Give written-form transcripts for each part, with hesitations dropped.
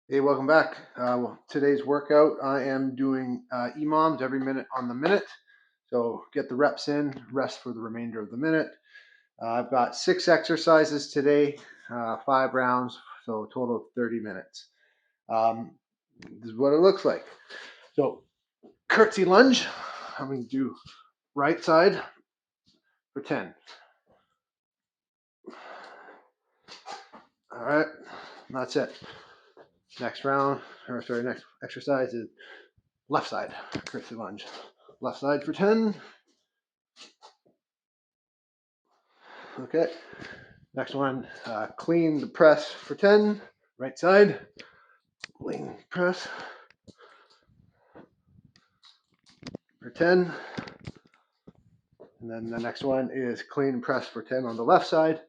Hey, welcome back. Today's workout, I am doing EMOMs every minute on the minute. So get the reps in, rest for the remainder of the minute. I've got 6 exercises today, 5 rounds, so a total of 30 minutes. This is what it looks like. So curtsy lunge, I'm going to do right side for 10. All right, that's it. Next exercise is left side, curtsy lunge. Left side for 10. Okay, next one, clean the press for 10, right side, clean press for 10. And then the next one is clean press for 10 on the left side.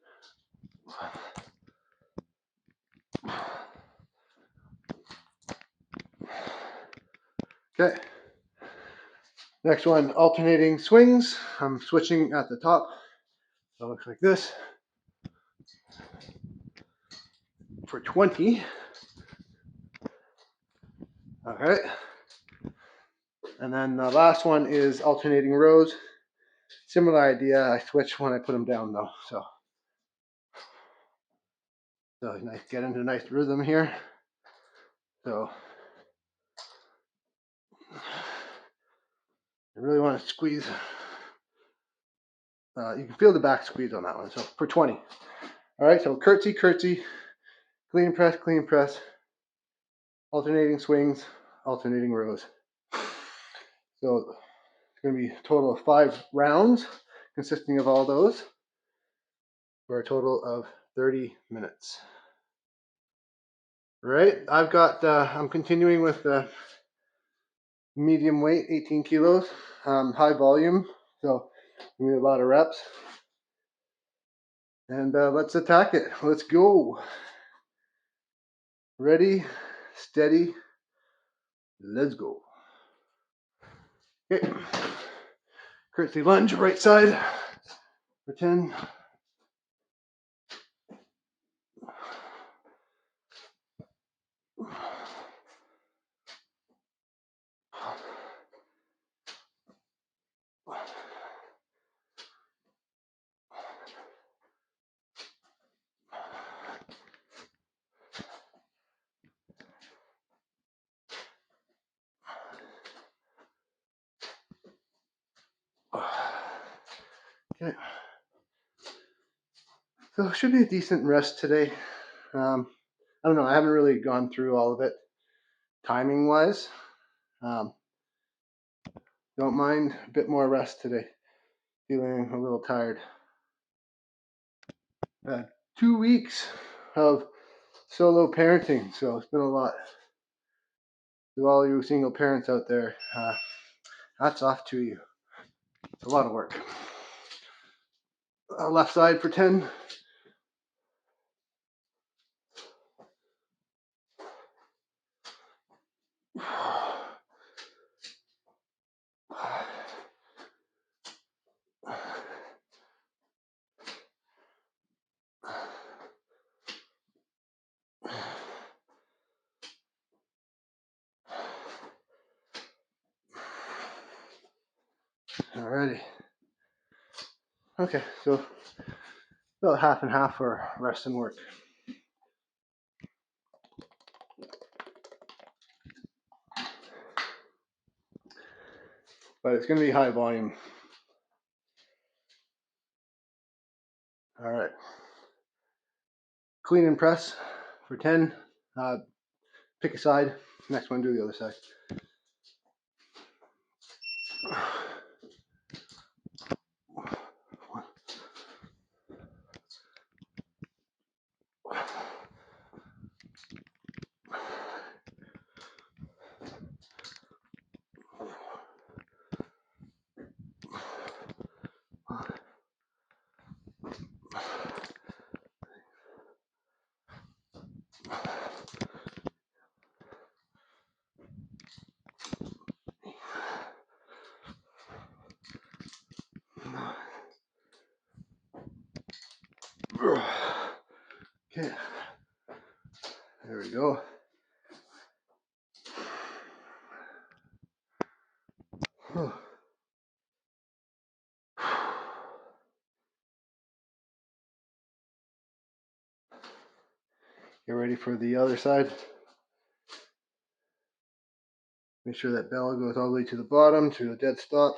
Okay, next one, alternating swings. I'm switching at the top, so it looks like this for 20. All right, and then the last one is alternating rows. Similar idea, I switch when I put them down though. So nice, get into a nice rhythm here. So I really want to squeeze. You can feel the back squeeze on that one. So for 20. All right, so curtsy, curtsy, clean press, alternating swings, alternating rows. So it's going to be a total of 5 rounds consisting of all those for a total of 30 minutes. All right, I'm continuing with the medium weight, 18 kilos, high volume. So we need a lot of reps. And let's attack it. Let's go. Ready, steady, let's go. Okay. Curtsy lunge, right side for 10. Okay. So it should be a decent rest today. I don't know. I haven't really gone through all of it timing wise. Don't mind a bit more rest today. Feeling a little tired. 2 weeks of solo parenting, so it's been a lot. To all you single parents out there, hats off to you. It's a lot of work. Left side for 10. Alrighty. Okay, so about half and half for rest and work. But it's going to be high volume. All right. Clean and press for 10. Pick a side. Next one, do the other side. Okay, there we go. Get ready for the other side. Make sure that bell goes all the way to the bottom, to the dead stop.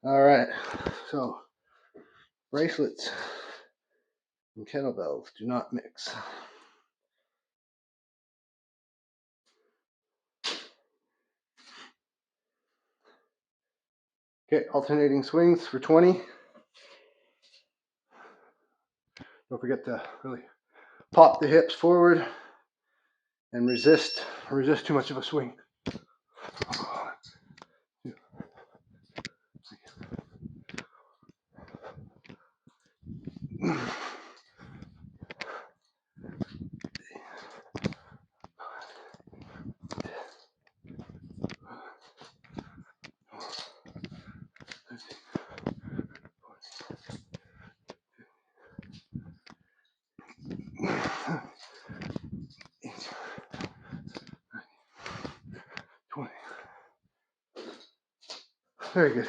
All right, so bracelets and kettlebells do not mix. Okay, alternating swings for 20. Don't forget to really pop the hips forward and resist too much of a swing. Very good.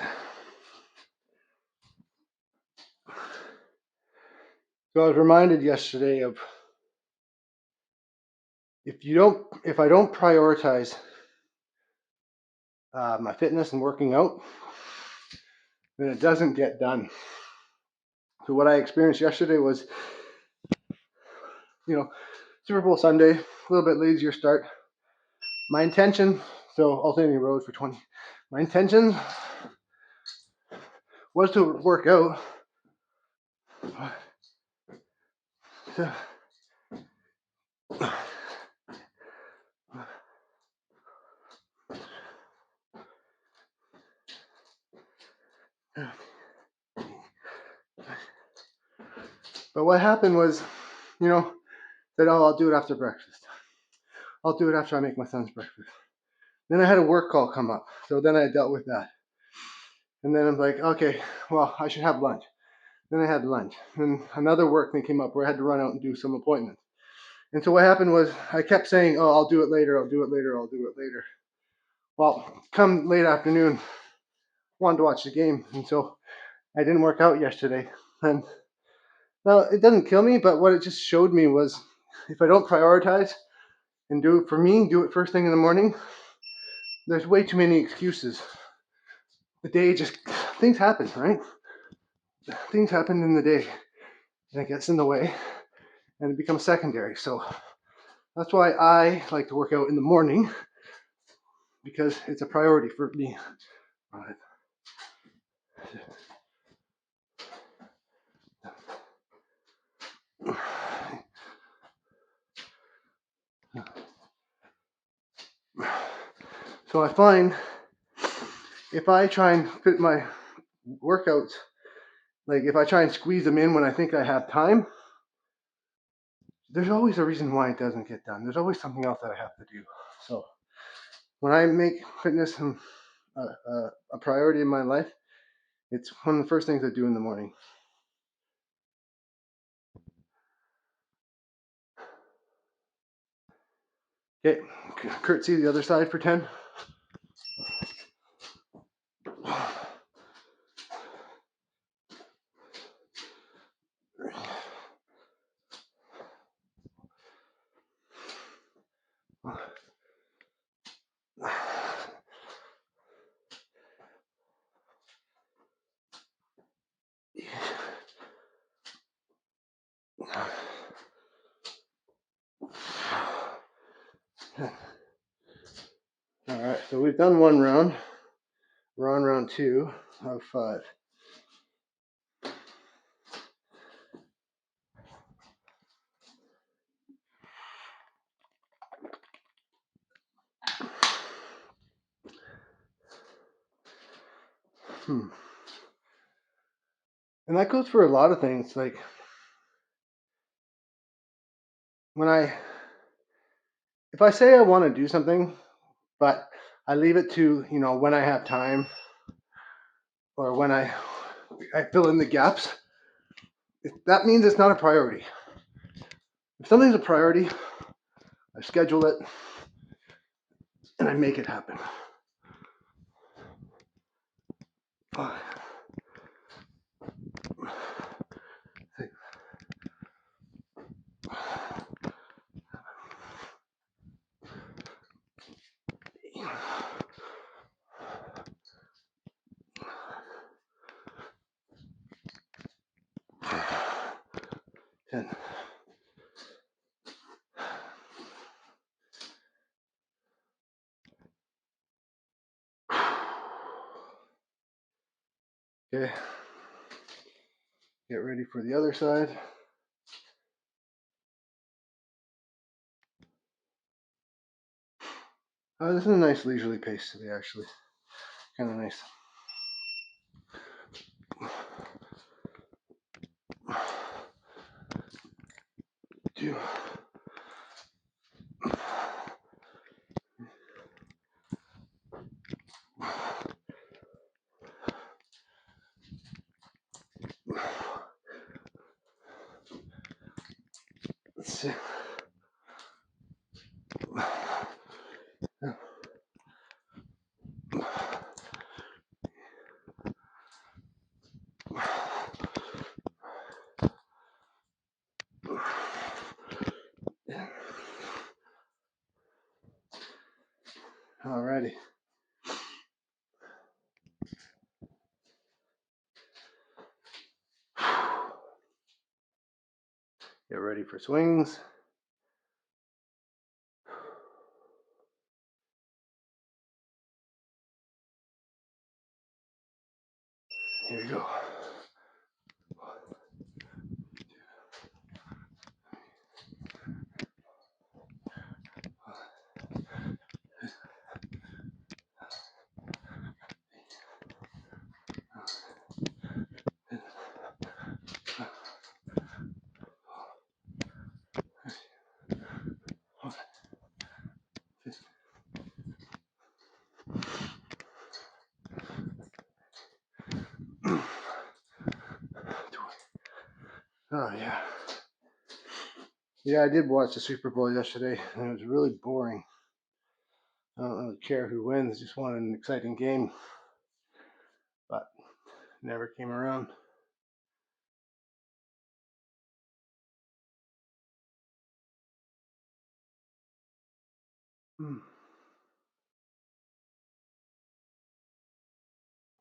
So I was reminded yesterday of if I don't prioritize my fitness and working out, then it doesn't get done. So what I experienced yesterday was, Super Bowl Sunday, a little bit lazier start. My intention, so alternating rows for 20. My intention was to work out. But what happened was, that I'll do it after breakfast. I'll do it after I make my son's breakfast. Then I had a work call come up, so then I dealt with that. And then I'm like, okay, well, I should have lunch. Then I had lunch. Then another work thing came up where I had to run out and do some appointments. And so what happened was I kept saying, oh, I'll do it later, I'll do it later, I'll do it later. Well, come late afternoon, wanted to watch the game, and so I didn't work out yesterday. And now it doesn't kill me, but what it just showed me was if I don't prioritize and do it first thing in the morning, there's way too many excuses. The day things happen, right? Things happen in the day, and it gets in the way, and it becomes secondary. So that's why I like to work out in the morning, because it's a priority for me. All right. So I find if I try and fit my workouts, like if I try and squeeze them in when I think I have time, there's always a reason why it doesn't get done. There's always something else that I have to do. So when I make fitness a priority in my life, it's one of the first things I do in the morning. Okay, curtsy the other side for 10. All right, so we've done one round. We're on round 2 of 5. And that goes for a lot of things. Like if I say I want to do something, but I leave it to, when I have time or when I fill in the gaps, that means it's not a priority. If something's a priority, I schedule it and I make it happen. Ten. Okay. Get ready for the other side. This is a nice leisurely pace today, actually. Kind of nice. Two. Let's see. Alrighty. Get ready for swings. Here we go. Oh, yeah. Yeah, I did watch the Super Bowl yesterday, and it was really boring. I don't really care who wins, just wanted an exciting game, but never came around.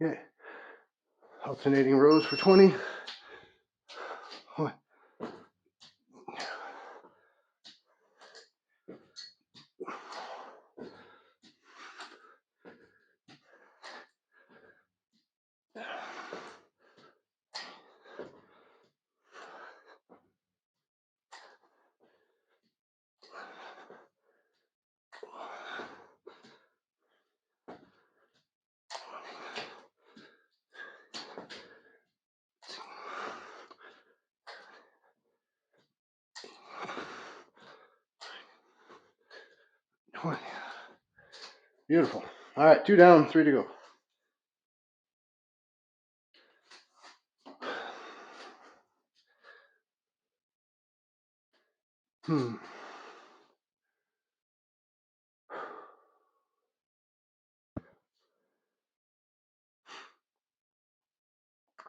Okay. Alternating rows for 20. One. 20. Beautiful. All right, 2 down, 3 to go.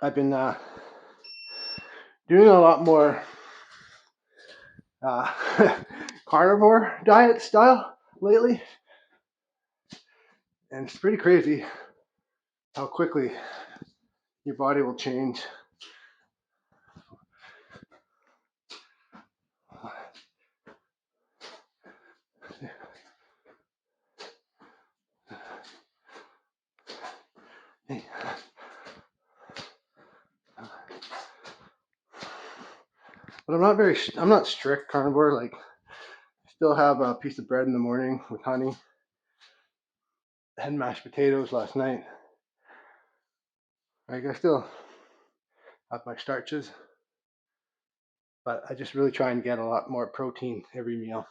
I've been doing a lot more carnivore diet style lately, and it's pretty crazy how quickly your body will change. But I'm not strict carnivore. Like, I still have a piece of bread in the morning with honey. I had mashed potatoes last night. Like, I still of my starches. But I just really try and get a lot more protein every meal.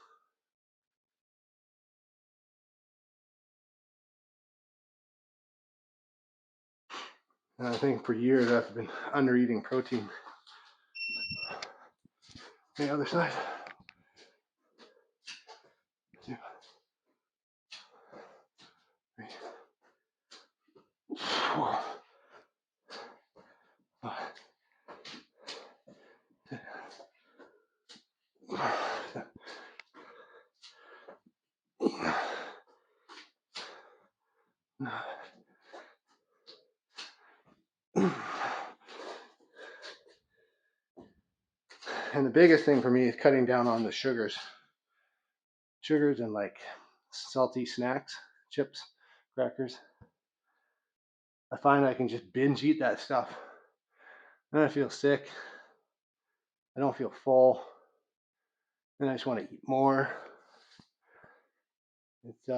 And I think for years I've been under eating protein. The other side. Two, three, 4, 5, 6, 7, 8, 9. And the biggest thing for me is cutting down on the sugars. Sugars and like salty snacks, chips, crackers. I find I can just binge eat that stuff. Then I feel sick. I don't feel full. Then I just want to eat more. It's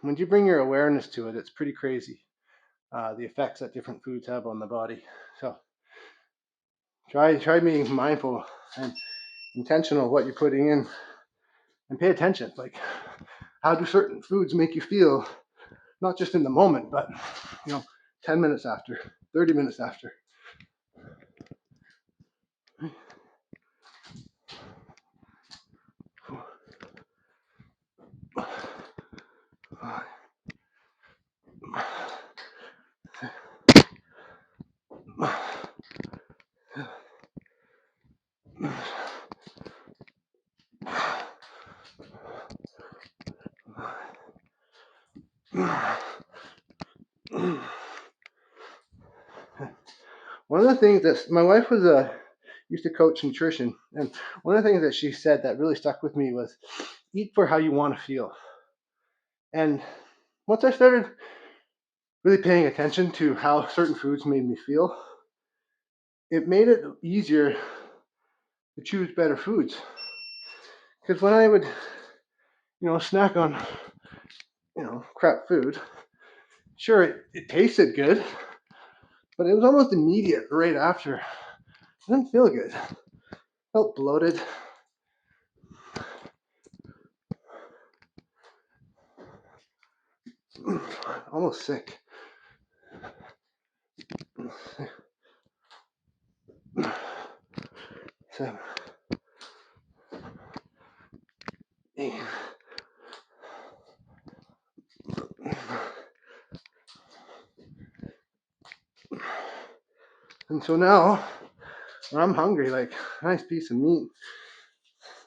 when you bring your awareness to it, it's pretty crazy. The effects that different foods have on the body. So try being mindful and intentional of what you're putting in, and pay attention. Like, how do certain foods make you feel? Not just in the moment, but 10 minutes after, 30 minutes after. One of the things that my wife was used to coach nutrition, and one of the things that she said that really stuck with me was eat for how you want to feel. And once I started really paying attention to how certain foods made me feel, it made it easier to choose better foods. Because when I would, snack on, crap food, sure, it tasted good, but it was almost immediate right after. I didn't feel good. Felt bloated. Almost sick. 7, 8. And so now, when I'm hungry, like a nice piece of meat,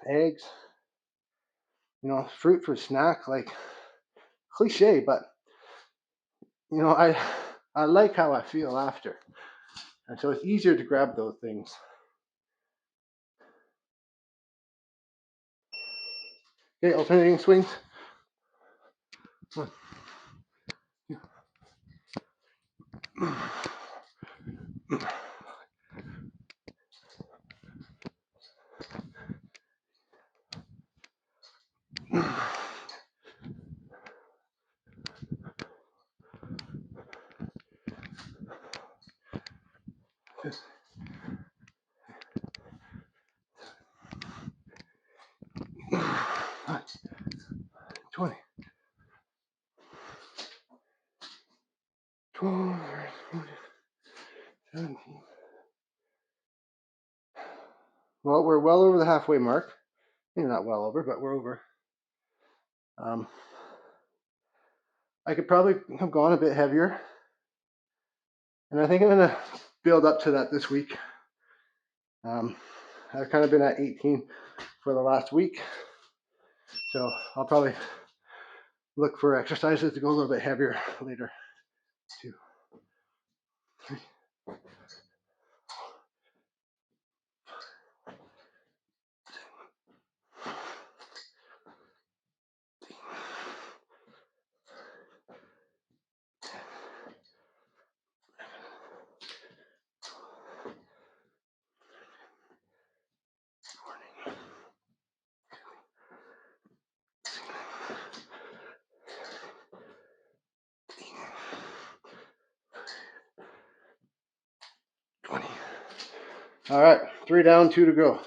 eggs, fruit for snack, like cliche, but I like how I feel after. And so it's easier to grab those things. Okay, alternating swings. 1, 2. 20. 12, 17. Well, we're well over the halfway mark. Maybe not well over, but we're over. I could probably have gone a bit heavier. And I think I'm going to build up to that this week. I've kind of been at 18 for the last week. So I'll probably look for exercises to go a little bit heavier later. 2, 3. All right, 3 down, 2 to go.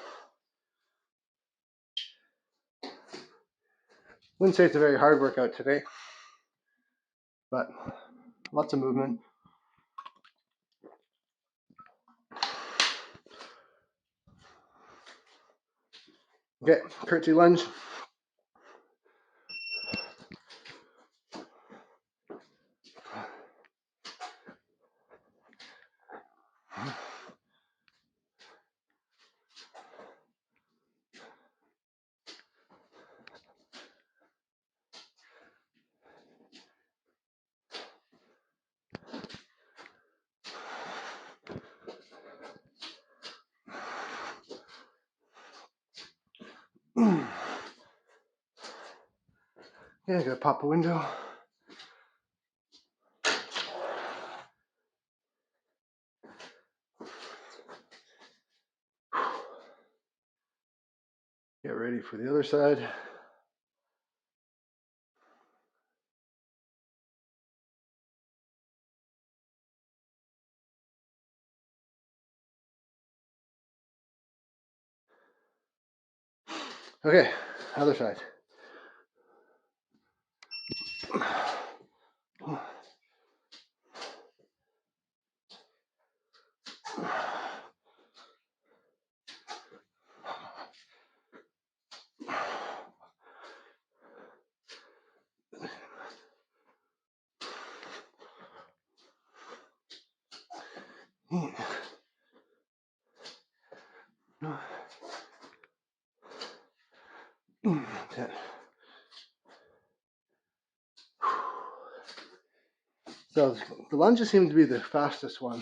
Wouldn't say it's a very hard workout today, but lots of movement. Okay, curtsy lunge. Yeah, I gotta pop a window. Get ready for the other side. Okay, other side. So the lunges seem to be the fastest one.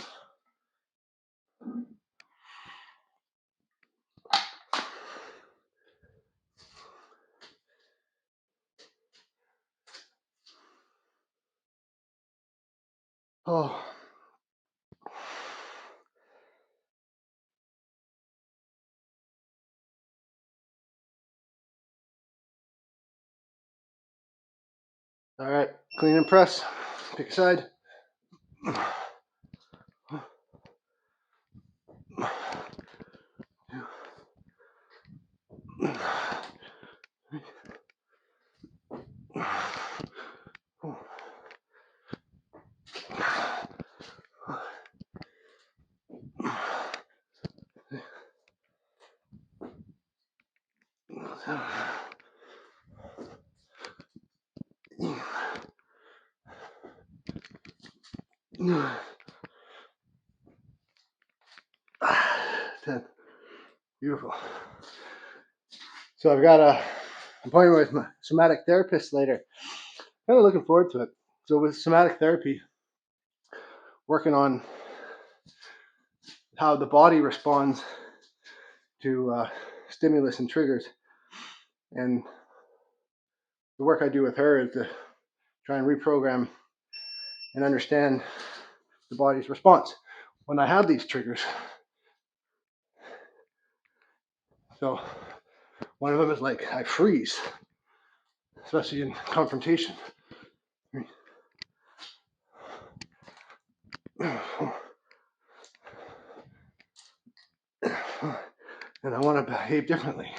Oh. All right, clean and press. Pick a side. Beautiful. So I've got a appointment with my somatic therapist later. Kind of looking forward to it. So with somatic therapy, working on how the body responds to stimulus and triggers. And the work I do with her is to try and reprogram and understand the body's response when I have these triggers. So one of them is like I freeze, especially in confrontation. And I want to behave differently.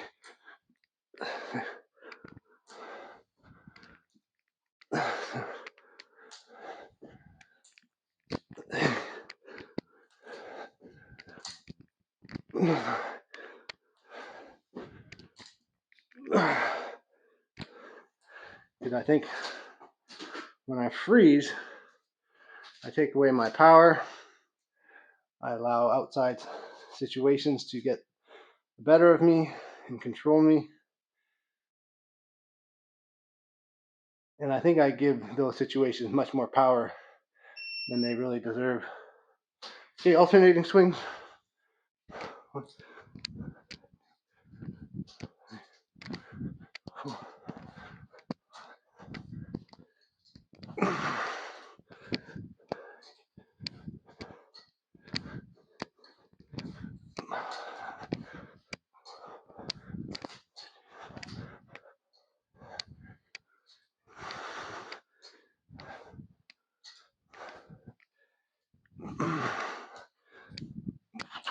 Because I think when I freeze, I take away my power. I allow outside situations to get the better of me and control me. And I think I give those situations much more power than they really deserve. Okay, alternating swings.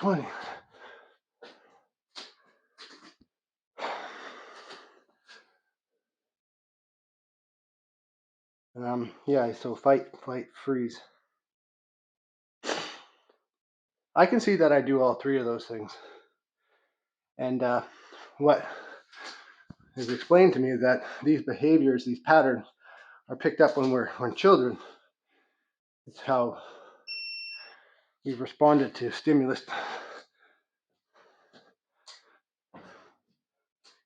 20. Yeah, so fight, flight, freeze. I can see that I do all three of those things. And what is explained to me is that these behaviors, these patterns, are picked up when we're children. It's how we've responded to stimulus,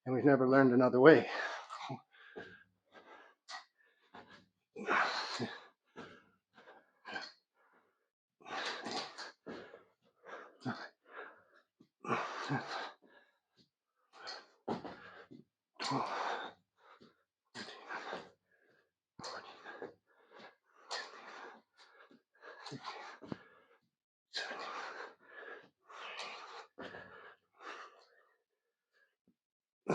and we've never learned another way.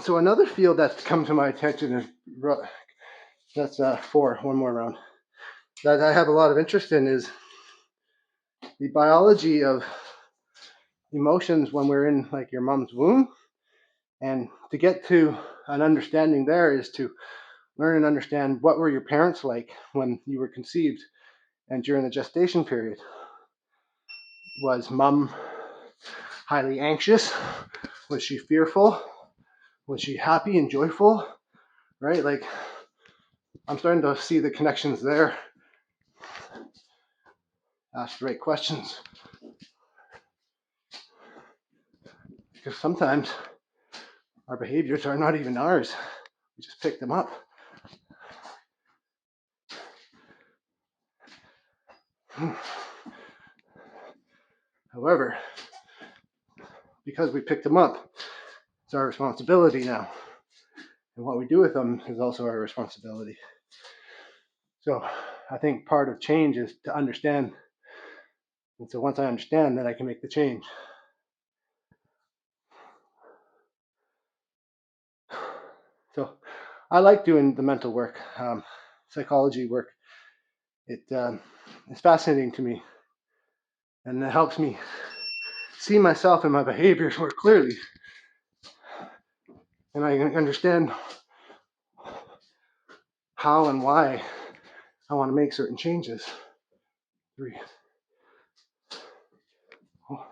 So another field that's come to my attention is that's one more round that I have a lot of interest in is the biology of emotions when we're in like your mom's womb. And to get to an understanding there is to learn and understand what were your parents like when you were conceived and during the gestation period. Was mom highly anxious? Was she fearful? Was she happy and joyful? Right? Like, I'm starting to see the connections there. Ask the right questions. Because sometimes our behaviors are not even ours. We just pick them up. However, because we picked them up, it's our responsibility now. And what we do with them is also our responsibility. So I think part of change is to understand. And so once I understand, then I can make the change. So I like doing the mental work, psychology work. It's fascinating to me. And it helps me see myself and my behaviors more clearly. And I understand how and why I want to make certain changes. 3, 4,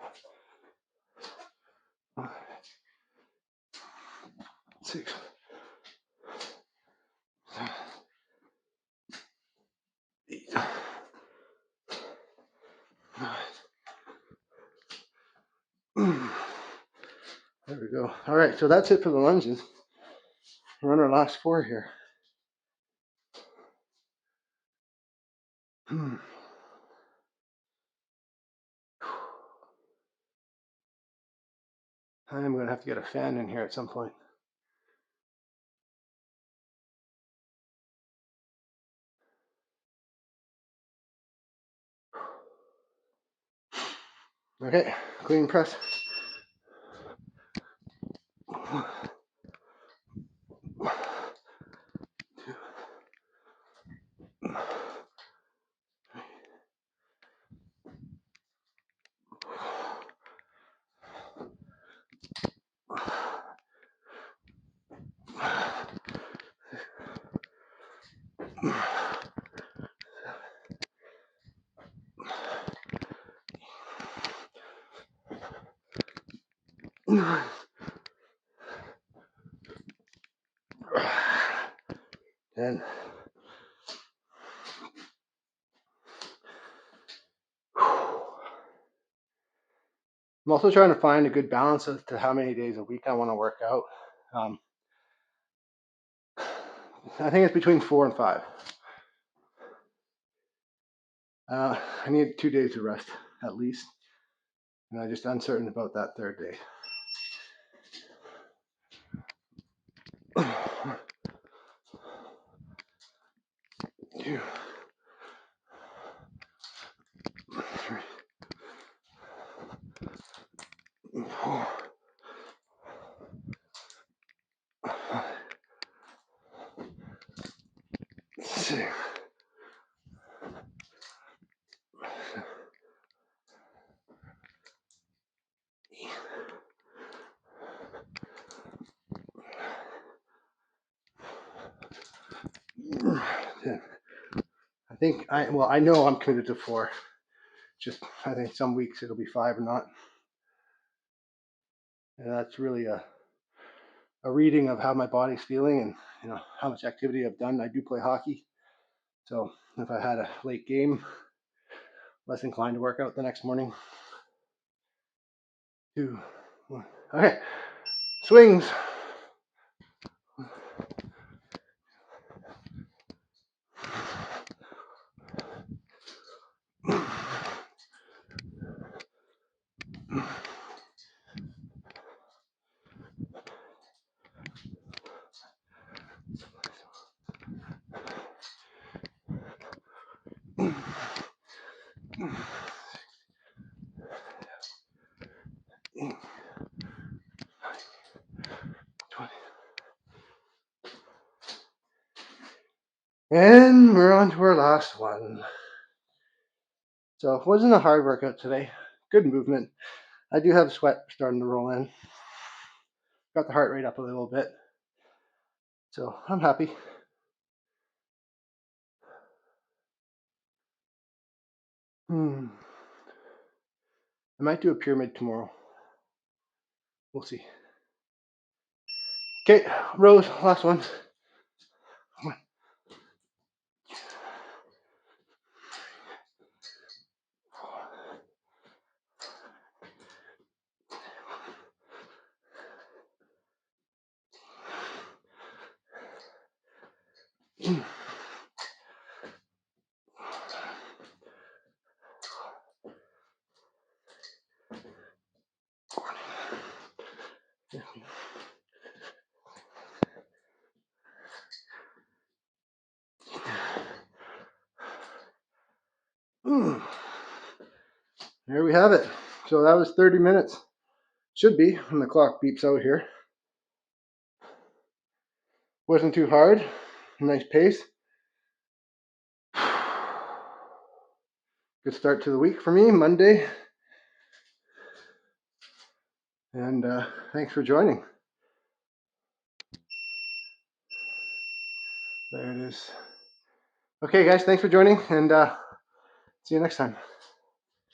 5, 6, 7, 8, 9. There we go. All right, so that's it for the lunges. We're on our last 4 here. I'm going to have to get a fan in here at some point. Okay, clean press. And I'm also trying to find a good balance as to how many days a week I want to work out. I think it's between 4 and 5. I need 2 days of rest at least, and I'm just uncertain about that third day. Two, 3, 4, 5, 6. I know I'm committed to 4. Just I think some weeks it'll be 5 or not. And that's really a reading of how my body's feeling and how much activity I've done. I do play hockey, so if I had a late game, less inclined to work out the next morning. 2, 1. Okay, swings. And we're on to our last one. So it wasn't a hard workout today. Good movement. I do have sweat starting to roll in. Got the heart rate up a little bit. So I'm happy. I might do a pyramid tomorrow. We'll see. Okay, rows, last one. There we have it. So that was 30 minutes. Should be when the clock beeps out here. Wasn't too hard. Nice pace. Good start to the week for me, Monday. And thanks for joining. There it is. Okay, guys, thanks for joining, and see you next time.